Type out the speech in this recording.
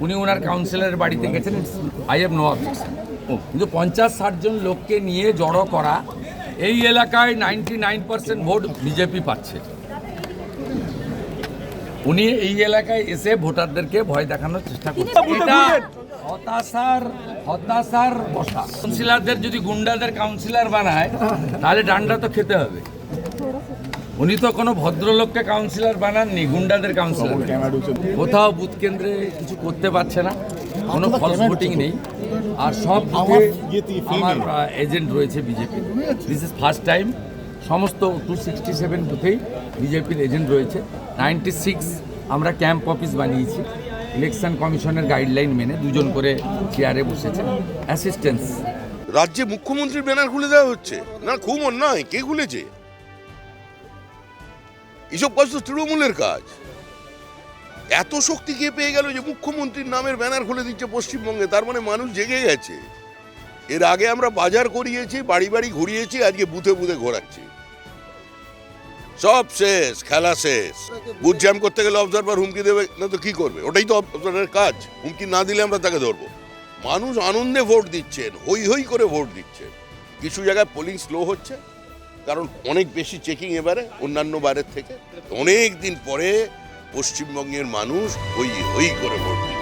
উনি ওনার কাউন্সিলরের বাড়িতে গেছেন, আই হ্যাভ নো অবজেকশন। কিন্তু 50-60 জন লোককে নিয়ে জড়ো করা, এই এলাকায় 99% ভোট বিজেপি পাচ্ছে। উনি এই এলাকায় এসে ভোটারদেরকে ভয় দেখানোর চেষ্টা করছেন। এটা হতাশার বসা। কাউন্সিলরদের যদি গুন্ডাদের কাউন্সিলর বানায় তাহলে ডান্ডা তো খেতে হবে। উনি তো কোনো ভদ্রলোককে কাউন্সিলর বানাননি, গুন্ডাদের কাউন্সিলর। কোথাও বুথ কেন্দ্রে কিছু করতে পারছে না, কোনো ফলস ভোটিং নেই। আর সব বুথে আমার এজেন্ট রয়েছে BJP. This is first time সমস্ত 267 বুথেই বিজেপির এজেন্ট রয়েছে। 96 আমরা ক্যাম্প অফিস বানিয়েছি। ইলেকশন কমিশনের গাইডলাইন মেনে 2 জন করে চেয়ারে বসেছে অ্যাসিস্ট্যান্স। রাজ্যে মুখ্যমন্ত্রীর ব্যানার খুলে দেওয়া হচ্ছে না, খুব অন্যায়। কে খুলেছে এসব কাজ? তো তৃণমূলের কাজ। এত শক্তি কে পেয়ে গেল যে মুখ্যমন্ত্রীর নামের ব্যানার খুলে দিচ্ছে পশ্চিমবঙ্গে? তার মানে মানুষ জেগে গেছে। এর আগে আমরা বাজার করিয়েছি, বাড়ি বাড়ি ঘুরিয়েছি, আজকে বুথে বুথে ঘোরাচ্ছি। সব শেষ, খেলা শেষ। বুথ জ্যাম করতে গেলে অবজারভার হুমকি দেবে না তো কি করবে? ওটাই তো অবজারভারের কাজ। হুমকি না দিলে আমরা তাকে ধরবো। মানুষ আনন্দে ভোট দিচ্ছেন, হই হই করে ভোট দিচ্ছেন। কিছু জায়গায় পোলিং স্লো হচ্ছে, কারণ অনেক বেশি চেকিং এবারে অন্যান্য বারের থেকে। অনেক দিন পরে পশ্চিমবঙ্গের মানুষ হই হই করে ভোট দিচ্ছে।